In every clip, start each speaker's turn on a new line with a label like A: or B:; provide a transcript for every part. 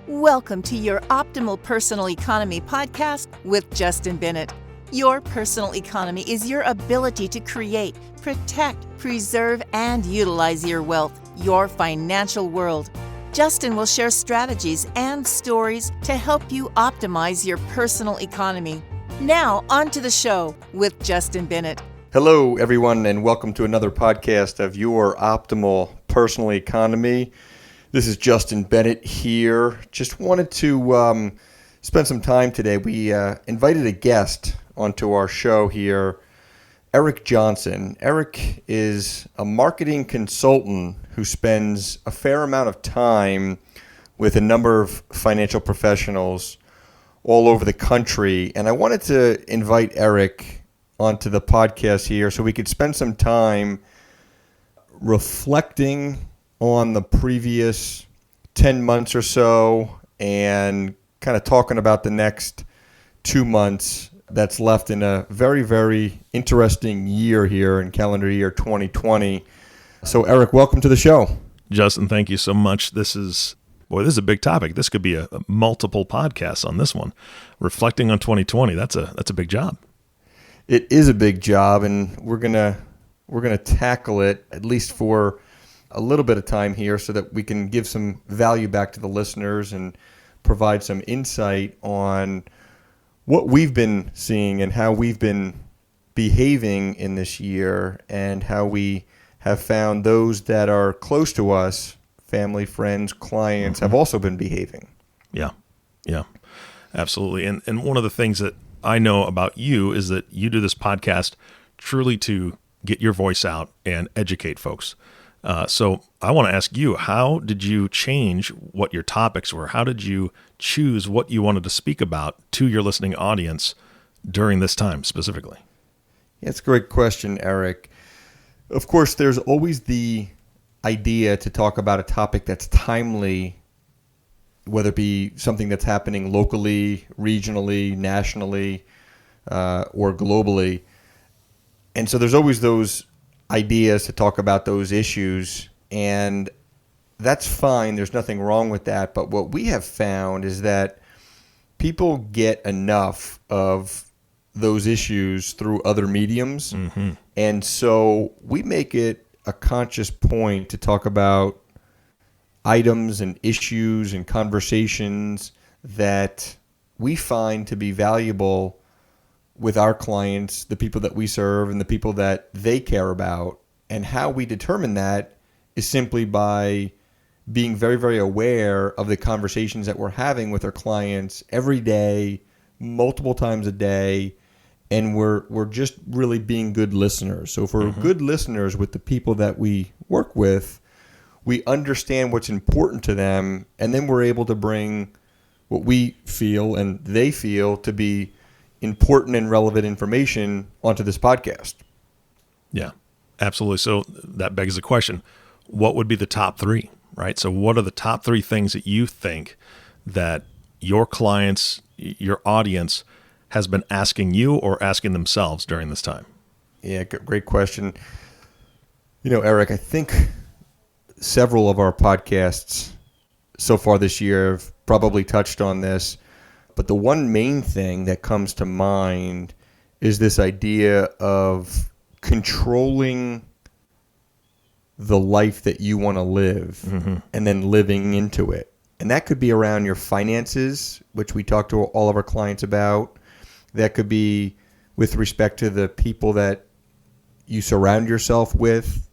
A: Welcome to your Optimal Personal Economy podcast with Justin Bennett. Your personal economy is your ability to create, protect, preserve, and utilize your wealth, your financial world. Justin will share strategies and stories to help you optimize your personal economy. Now, on to the show with Justin Bennett.
B: Hello, everyone, and welcome to another podcast of Your Optimal Personal Economy. This is Justin Bennett here. Just wanted to spend some time today. We invited a guest onto our show here, Aric Johnson. Aric is a marketing consultant who spends a fair amount of time with a number of financial professionals all over the country. And I wanted to invite Aric onto the podcast here so we could spend some time reflecting on the previous 10 months or so and kind of talking about the next 2 months that's left in a very, very interesting year here in calendar year 2020. So, Aric, welcome to the show.
C: Justin, thank you so much. This is a big topic. This could be a multiple podcasts on this one. Reflecting on 2020, that's a big job.
B: It is a big job, and we're gonna tackle it at least for a little bit of time here so that we can give some value back to the listeners and provide some insight on what we've been seeing and how we've been behaving in this year and how we have found those that are close to us, family, friends, clients, have also been behaving.
C: Yeah, absolutely. And one of the things that I know about you is that you do this podcast truly to get your voice out and educate folks. So I want to ask you, how did you change what your topics were? How did you choose what you wanted to speak about to your listening audience during this time specifically?
B: Yeah, it's a great question, Aric. Of course, there's always the idea to talk about a topic that's timely, whether it be something that's happening locally, regionally, nationally, or globally. And so there's always those ideas to talk about those issues, and that's fine. There's nothing wrong with that. But what we have found is that people get enough of those issues through other mediums. Mm-hmm. And so we make it a conscious point to talk about items and issues and conversations that we find to be valuable with our clients, the people that we serve, and the people that they care about. And how we determine that is simply by being very, very aware of the conversations that we're having with our clients every day, multiple times a day, and we're just really being good listeners. So if we're good listeners with the people that we work with, we understand what's important to them, and then we're able to bring what we feel and they feel to be important and relevant information onto this podcast.
C: Yeah, absolutely. So that begs the question, what would be the top three, right? So what are the top three things that you think that your clients, your audience has been asking you or asking themselves during this time?
B: Yeah, great question. You know, Aric, I think several of our podcasts so far this year have probably touched on this. But the one main thing that comes to mind is this idea of controlling the life that you want to live and then living into it. And that could be around your finances, which we talk to all of our clients about. That could be with respect to the people that you surround yourself with.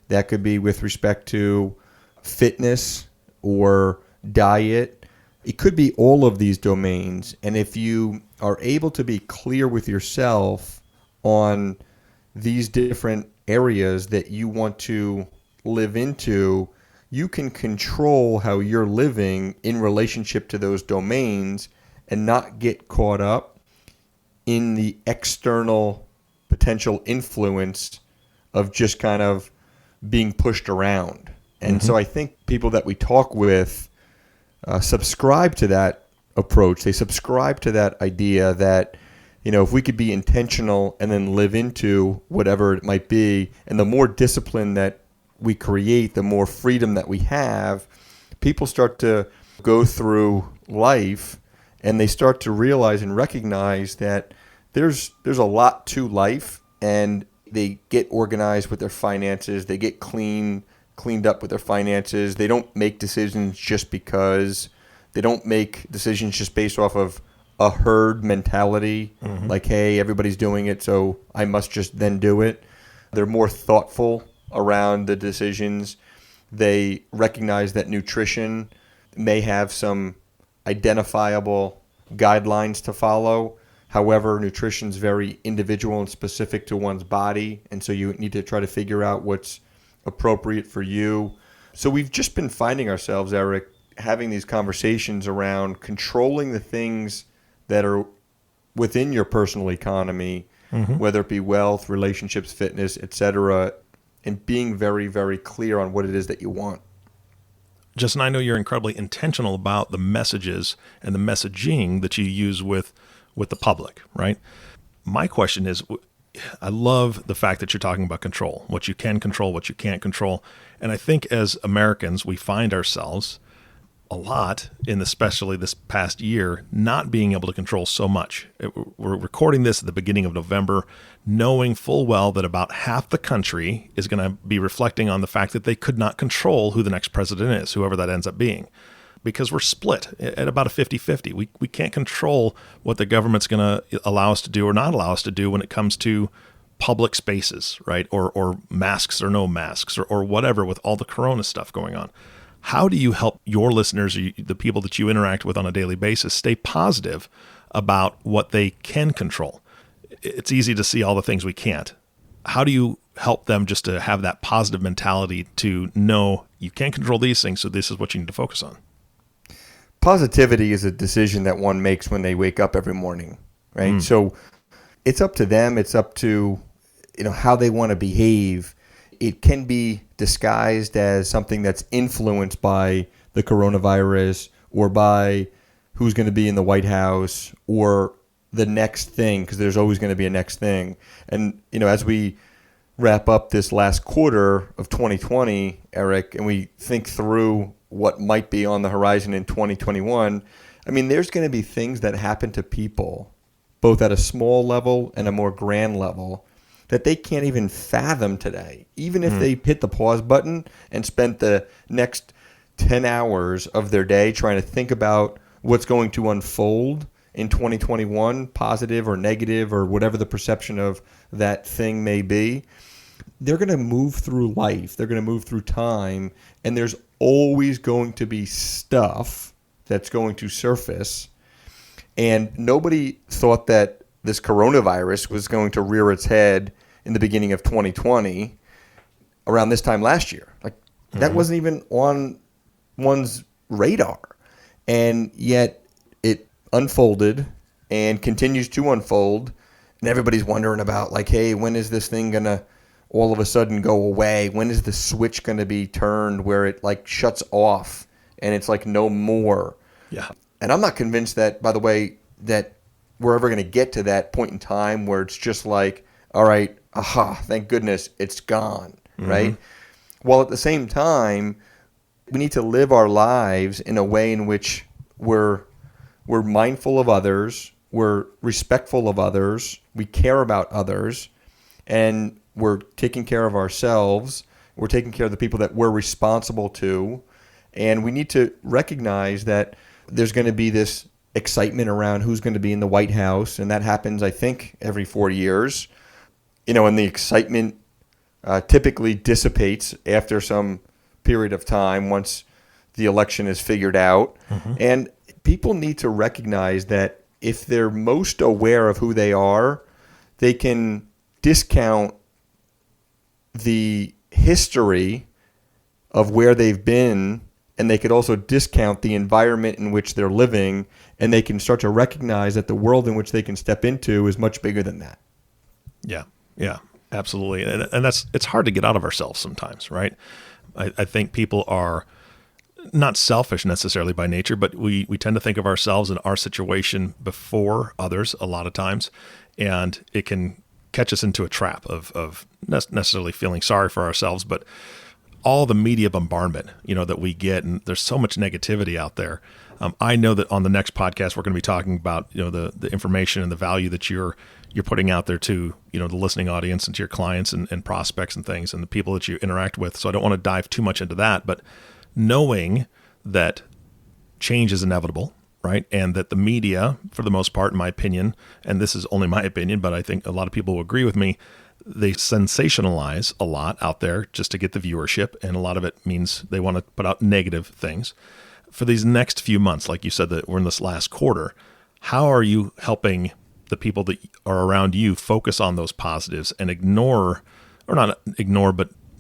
B: That could be with respect to fitness or diet. It could be all of these domains, and if you are able to be clear with yourself on these different areas that you want to live into, you can control how you're living in relationship to those domains and not get caught up in the external potential influence of just kind of being pushed around. And so I think people that we talk with subscribe to that approach. They subscribe to that idea that, you know, if we could be intentional and then live into whatever it might be, and the more discipline that we create, the more freedom that we have, people start to go through life and they start to realize and recognize that there's a lot to life, and they get organized with their finances. They get cleaned up with their finances. They don't make decisions just because. They don't make decisions just based off of a herd mentality, like, hey, everybody's doing it, so I must just then do it. They're more thoughtful around the decisions. They recognize that nutrition may have some identifiable guidelines to follow. However, nutrition is very individual and specific to one's body, and so you need to try to figure out what's appropriate for you. So we've just been finding ourselves, Aric, having these conversations around controlling the things that are within your personal economy, whether it be wealth, relationships, fitness, etc., and being very, very clear on what it is that you want.
C: Justin, I know you're incredibly intentional about the messages and the messaging that you use with the public, right? My question is, I love the fact that you're talking about control, what you can control, what you can't control. And I think as Americans, we find ourselves a lot, especially this past year, not being able to control so much. We're recording this at the beginning of November, knowing full well that about half the country is going to be reflecting on the fact that they could not control who the next president is, whoever that ends up being, because we're split at about a 50-50. We can't control what the government's going to allow us to do or not allow us to do when it comes to public spaces, right? Or masks or no masks or whatever, with all the corona stuff going on. How do you help your listeners, or the people that you interact with on a daily basis, stay positive about what they can control? It's easy to see all the things we can't. How do you help them just to have that positive mentality to know you can't control these things, so this is what you need to focus on?
B: Positivity is a decision that one makes when they wake up every morning, right? So it's up to them. It's up to, how they want to behave. It can be disguised as something that's influenced by the coronavirus or by who's going to be in the White House or the next thing, because there's always going to be a next thing. And, as we wrap up this last quarter of 2020, Aric, and we think through what might be on the horizon in 2021, there's going to be things that happen to people, both at a small level and a more grand level, that they can't even fathom today. Even if they hit the pause button and spent the next 10 hours of their day trying to think about what's going to unfold in 2021, positive or negative or whatever the perception of that thing may be, they're going to move through life. They're going to move through time, and there's always going to be stuff that's going to surface. And nobody thought that this coronavirus was going to rear its head in the beginning of 2020 around this time last year. That wasn't even on one's radar. And yet it unfolded and continues to unfold. And everybody's wondering about, hey, when is this thing going to all of a sudden go away? When is the switch going to be turned where it shuts off and it's no more?
C: Yeah.
B: And I'm not convinced that, by the way, that we're ever going to get to that point in time where it's just all right, thank goodness it's gone, right? While at the same time, we need to live our lives in a way in which we're mindful of others, we're respectful of others, we care about others, and we're taking care of ourselves, we're taking care of the people that we're responsible to, and we need to recognize that there's going to be this excitement around who's going to be in the White House, and that happens, I think, every 4 years. And the excitement typically dissipates after some period of time once the election is figured out. And people need to recognize that if they're most aware of who they are, they can discount the history of where they've been, and they could also discount the environment in which they're living, and they can start to recognize that the world in which they can step into is much bigger than that.
C: Yeah, absolutely. And it's hard to get out of ourselves sometimes, right? I think people are not selfish necessarily by nature, but we tend to think of ourselves and our situation before others a lot of times, and it can catch us into a trap of necessarily feeling sorry for ourselves. But all the media bombardment, that we get, and there's so much negativity out there. I know that on the next podcast, we're going to be talking about, the information and the value that you're putting out there to, the listening audience and to your clients and prospects and things and the people that you interact with. So I don't want to dive too much into that, but knowing that change is inevitable, right? And that the media, for the most part, in my opinion, and this is only my opinion, but I think a lot of people will agree with me, they sensationalize a lot out there just to get the viewership. And a lot of it means they want to put out negative things. For these next few months, like you said, that we're in this last quarter, how are you helping the people that are around you focus on those positives and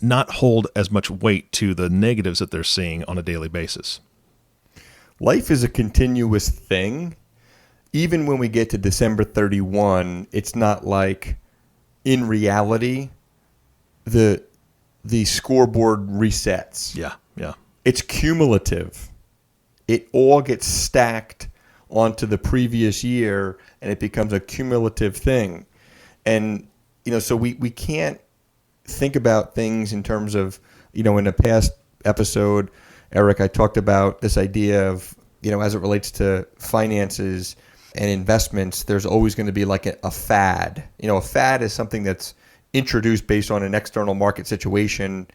C: not hold as much weight to the negatives that they're seeing on a daily basis?
B: Life is a continuous thing. Even when we get to December 31, it's not like, in reality, the scoreboard resets.
C: Yeah.
B: It's cumulative. It all gets stacked onto the previous year, and it becomes a cumulative thing. And, so we can't think about things in terms of, in a past episode, Aric, I talked about this idea of, as it relates to finances and investments, there's always going to be like a fad. A fad is something that's introduced based on an external market situation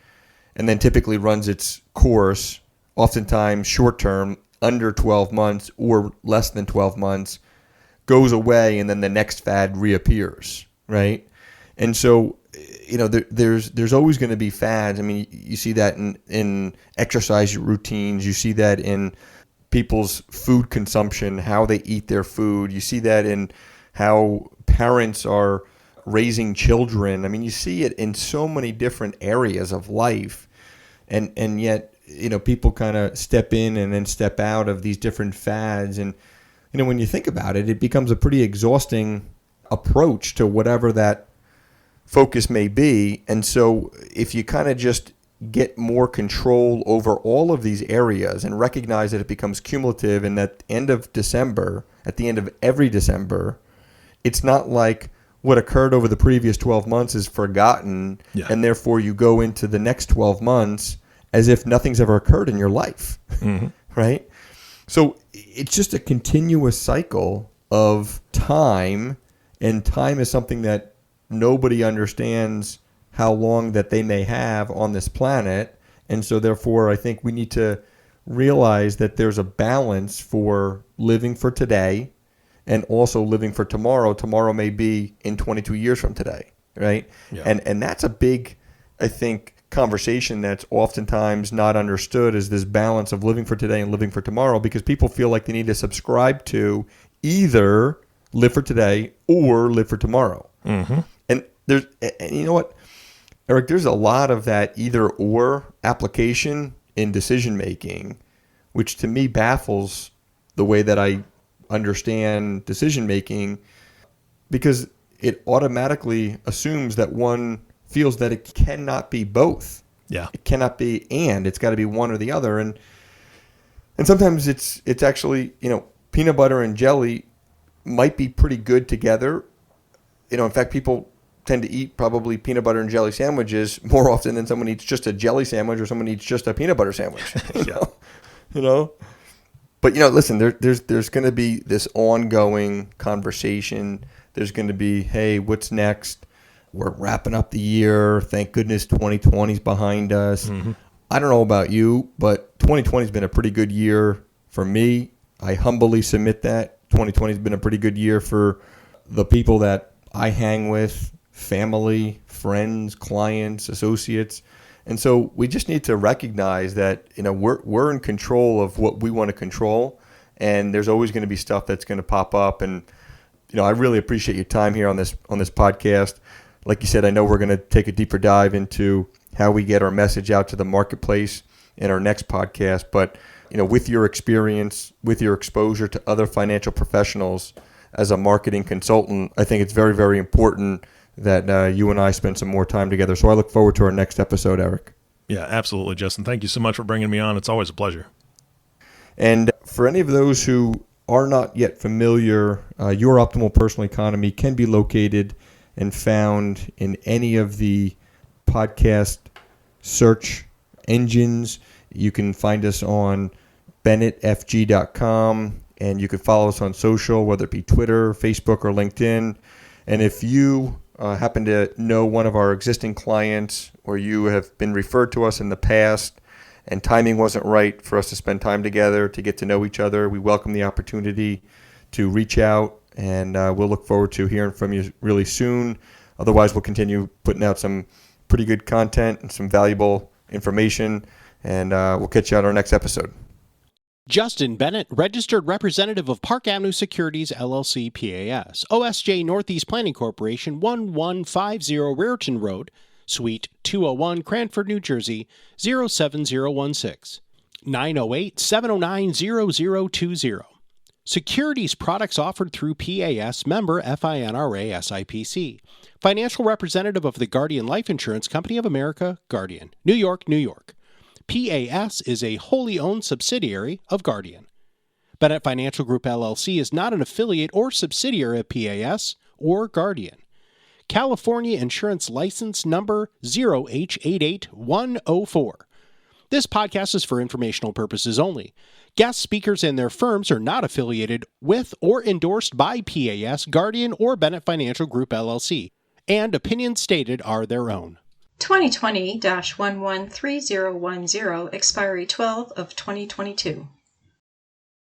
B: and then typically runs its course, oftentimes short term, under 12 months or less than 12 months, goes away, and then the next fad reappears, right? And so, there's always going to be fads. I mean, you see that in exercise routines. You see that in people's food consumption, how they eat their food. You see that in how parents are raising children. I mean, you see it in so many different areas of life. And yet, people kind of step in and then step out of these different fads. And, when you think about it, it becomes a pretty exhausting approach to whatever that focus may be. And so if you kind of just get more control over all of these areas and recognize that it becomes cumulative, and at the end of December, at the end of every December, it's not like what occurred over the previous 12 months is forgotten, and therefore you go into the next 12 months as if nothing's ever occurred in your life, right? So it's just a continuous cycle of time, and time is something that nobody understands how long that they may have on this planet. And so therefore, I think we need to realize that there's a balance for living for today and also living for tomorrow. Tomorrow may be in 22 years from today, right? Yeah. And that's a big, I think, conversation that's oftentimes not understood, is this balance of living for today and living for tomorrow, because people feel like they need to subscribe to either live for today or live for tomorrow. Mm-hmm. And you know what, Aric, there's a lot of that either or application in decision making, which to me baffles the way that I understand decision making, because it automatically assumes that one feels that it cannot be both. Yeah. It cannot be and. It's got to be one or the other. And sometimes it's actually, peanut butter and jelly might be pretty good together. In fact, people tend to eat probably peanut butter and jelly sandwiches more often than someone eats just a jelly sandwich or someone eats just a peanut butter sandwich. You know? But, listen, there's going to be this ongoing conversation. There's going to be, hey, what's next? We're wrapping up the year. Thank goodness 2020 is behind us. Mm-hmm. I don't know about you, but 2020 has been a pretty good year for me. I humbly submit that. 2020 has been a pretty good year for the people that I hang with, family, friends, clients, associates. And so we just need to recognize that, we're in control of what we want to control, and there's always going to be stuff that's going to pop up. And, I really appreciate your time here on this podcast. Like you said, I know we're going to take a deeper dive into how we get our message out to the marketplace in our next podcast. But, with your experience, with your exposure to other financial professionals as a marketing consultant, I think it's very, very important that you and I spend some more time together. So I look forward to our next episode, Aric.
C: Yeah, absolutely, Justin. Thank you so much for bringing me on. It's always a pleasure.
B: And for any of those who are not yet familiar, Your Optimal Personal Economy can be located and found in any of the podcast search engines. You can find us on bennettfg.com, and you can follow us on social, whether it be Twitter, Facebook, or LinkedIn. And if you happen to know one of our existing clients, or you have been referred to us in the past and timing wasn't right for us to spend time together to get to know each other, we welcome the opportunity to reach out, and we'll look forward to hearing from you really soon. Otherwise, we'll continue putting out some pretty good content and some valuable information, and we'll catch you on our next episode.
D: Justin Bennett, Registered Representative of Park Avenue Securities, LLC, PAS, OSJ Northeast Planning Corporation, 1150 Raritan Road, Suite 201, Cranford, New Jersey, 07016, 908-709-0020. Securities products offered through PAS, member FINRA SIPC. Financial representative of the Guardian Life Insurance Company of America, Guardian, New York, New York. PAS is a wholly owned subsidiary of Guardian. Bennett Financial Group LLC is not an affiliate or subsidiary of PAS or Guardian. California Insurance License Number 0H88104. This podcast is for informational purposes only. Guest speakers and their firms are not affiliated with or endorsed by PAS, Guardian, or Bennett Financial Group LLC, and opinions stated are their own.
E: 2020-113010, expiry 12 of 2022.